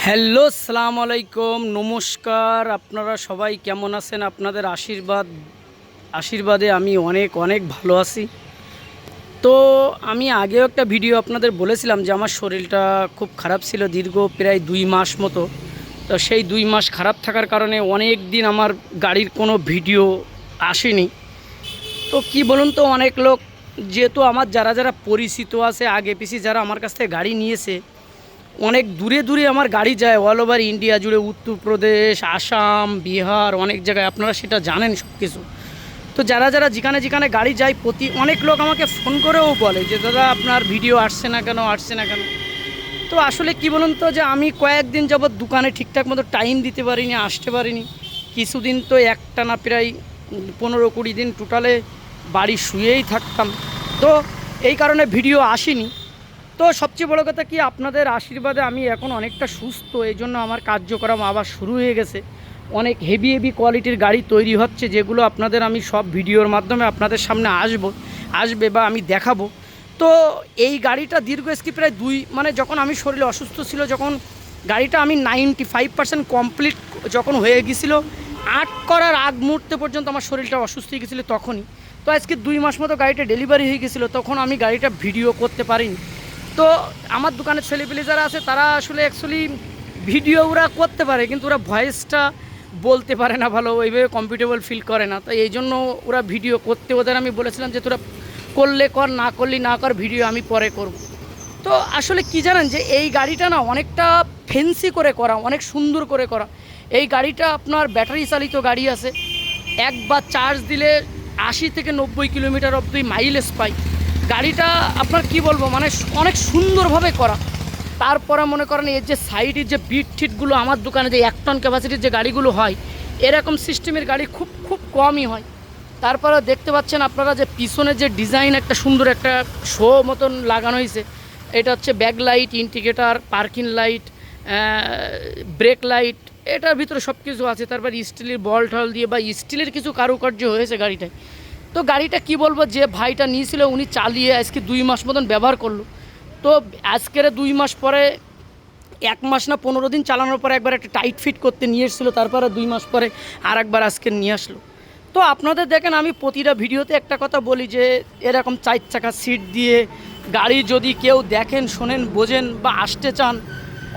Hello, আসসালামু আলাইকুম, নমস্কার। আপনারা সবাই কেমন আছেন? আপনাদের আশীর্বাদে আমি অনেক অনেক ভালো আছি। তো আমি আগেও একটা ভিডিও আপনাদের বলেছিলাম যে আমার শরীরটা খুব খারাপ ছিল দীর্ঘ প্রায় 2 মাস মতো। তো সেই 2 মাস খারাপ থাকার কারণে অনেক দিন আমার গাড়ির কোনো ভিডিও আসেনি। তো কি বলুন তো, অনেক লোক যেহেতু আমার যারা যারা পরিচিত আছে, আগে পিছিয়ে যারা আমার কাছ থেকে গাড়ি নিয়েছে, অনেক দূরে দূরে আমার গাড়ি যায়, অল ওভার ইন্ডিয়া জুড়ে, উত্তরপ্রদেশ, আসাম, বিহার, অনেক জায়গায়, আপনারা সেটা জানেন সব কিছু। তো যারা যারা যেখানে যেখানে গাড়ি যায়, অনেক লোক আমাকে ফোন করেও বলে যে দাদা আপনার ভিডিও আসছে না কেন, আসছে না কেন। তো আসলে কি বলুন তো, যে আমি কয়েকদিন যাবৎ দোকানে ঠিকঠাক মতো টাইম দিতে পারিনি, আসতে পারিনি। কিছুদিন তো একটানা প্রায় 15-20 দিন টোটালে বাড়ি শুয়েই থাকতাম। তো এই কারণে ভিডিও আসেনি। তো সবচেয়ে বড় কথা কি, আপনাদের আশীর্বাদে আমি এখন অনেকটা সুস্থ, এই জন্য আমার কার্যক্রম আবার শুরু হয়ে গেছে। অনেক হেভি হেভি কোয়ালিটির গাড়ি তৈরি হচ্ছে, যেগুলো আপনাদের আমি সব ভিডিওর মাধ্যমে আপনাদের সামনে আসবে বা আমি দেখাবো। তো এই গাড়িটা দীর্ঘ প্রায় যখন আমি শরীরে অসুস্থ ছিল, যখন গাড়িটা আমি 95% কমপ্লিট যখন হয়ে গেছিলো, 8 করার আগ মুহূর্তে পর্যন্ত আমার শরীরটা অসুস্থ হয়ে গেছিলো তখনই। তো আজকে 2 মাস মতো গাড়িটা ডেলিভারি হয়ে গেছিলো, তখন আমি গাড়িটা ভিডিও করতে পারিনি। তো আমার দোকানের ছেলেপিলে যারা আছে, তারা আসলে অ্যাকচুয়ালি ভিডিও ওরা করতে পারে, কিন্তু ওরা ভয়েসটা বলতে পারে না ভালো, ওইভাবে কমফর্টেবল ফিল করে না। তো এই জন্য ওরা ভিডিও করতে, ওদের আমি বলেছিলাম যে তোরা করলে কর, না করলি না কর, ভিডিও আমি পরে করব। তো আসলে কি জানেন, যে এই গাড়িটা না অনেকটা ফ্যান্সি করে করা, অনেক সুন্দর করে করা। এই গাড়িটা আপনার ব্যাটারি চালিত গাড়ি আছে, একবার চার্জ দিলে 80 থেকে 90 কিলোমিটার অবধি মাইলেজ পাই। গাড়িটা আপনার কি বলবো, অনেক সুন্দরভাবে করা। তারপরে মনে করেন এর যে সাইডের যে বিট ঠিটগুলো, আমার দোকানে যে 1 টন ক্যাপাসিটির যে গাড়িগুলো হয়, এরকম সিস্টেমের গাড়ি খুব খুব কমই হয়। তারপরে দেখতে পাচ্ছেন আপনারা যে পিছনে যে ডিজাইন, একটা সুন্দর একটা শো মতন লাগানো হয়েছে। এটা হচ্ছে back light, indicator, parking light, break light, এটার ভিতরে সব কিছু আছে। তারপর স্টিলের বল টল দিয়ে বা স্টিলের কিছু কারুকার্য হয়েছে গাড়িটায়। তো গাড়িটা কি বলবো, যে ভাইটা নিয়েছিল উনি চালিয়ে আজকে 2 মাস মতন ব্যবহার করলো। তো আজকের 2 মাস পরে, 1 মাস না 15 দিন চালানোর পরে একবার একটা টাইট ফিট করতে নিয়ে এসেছিলো, তারপরে 2 মাস পরে আর একবার আজকে নিয়ে আসলো। তো আপনাদের দেখেন, আমি প্রতিটা ভিডিওতে একটা কথা বলি যে এরকম 4 চাকা সিট দিয়ে গাড়ি যদি কেউ দেখেন, শোনেন, বোঝেন বা আসতে চান,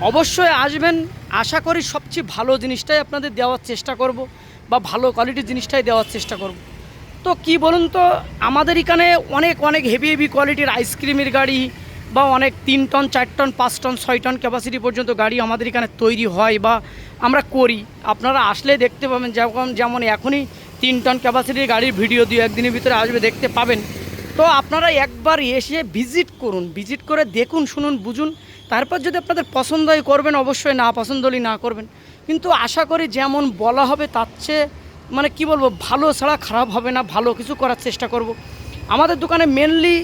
অবশ্যই আসবেন। আশা করি সবচেয়ে ভালো জিনিসটাই আপনাদের দেওয়ার চেষ্টা করব, বা ভালো কোয়ালিটির জিনিসটাই দেওয়ার চেষ্টা করব। তো কি বলুন তো, আমাদের এখানে অনেক অনেক হেভি হেভি কোয়ালিটির আইসক্রিমের গাড়ি, বা অনেক 3 ton 4 ton 5 ton 6 ton capacity পর্যন্ত গাড়ি আমাদের এখানে তৈরি হয় বা আমরা করি। আপনারা আসলে দেখতে পাবেন, যেমন এখনই 3 টন ক্যাপাসিটির গাড়ির ভিডিও 2-1 দিনের ভিতরে আসবে, দেখতে পাবেন। তো আপনারা একবার এসে ভিজিট করুন, ভিজিট করে দেখুন, শুনুন, বুঝুন। তারপর যদি আপনাদের পছন্দ হয় করবেন, অবশ্যই না পছন্দ হলে না করবেন। কিন্তু আশা করি যেমন বলা হবে তার চেয়ে কি বলবো, ভালো ছাড়া খারাপ হবে না, ভালো কিছু করার চেষ্টা করব। আমাদের দোকানে মেনলি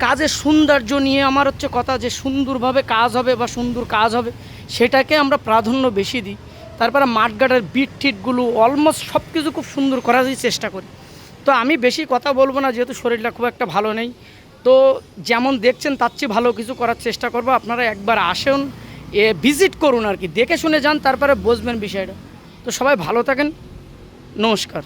কাজের সৌন্দর্য নিয়ে আমার হচ্ছে কথা, যে সুন্দরভাবে কাজ হবে বা সুন্দর কাজ হবে, সেটাকে আমরা প্রাধান্য বেশি দিই। তারপরে মাঠঘাটের বিট ঠিটগুলো অলমোস্ট সব কিছু খুব সুন্দর করারই চেষ্টা করি। তো আমি বেশি কথা বলবো না, যেহেতু শরীরটা খুব একটা ভালো নেই। তো যেমন দেখছেন তার চেয়ে ভালো কিছু করার চেষ্টা করব। আপনারা একবার আসুন, ভিজিট করুন আর কি, দেখে শুনে যান, তারপরে বুঝবেন বিষয়টা। তো সবাই ভালো থাকেন, নমস্কার।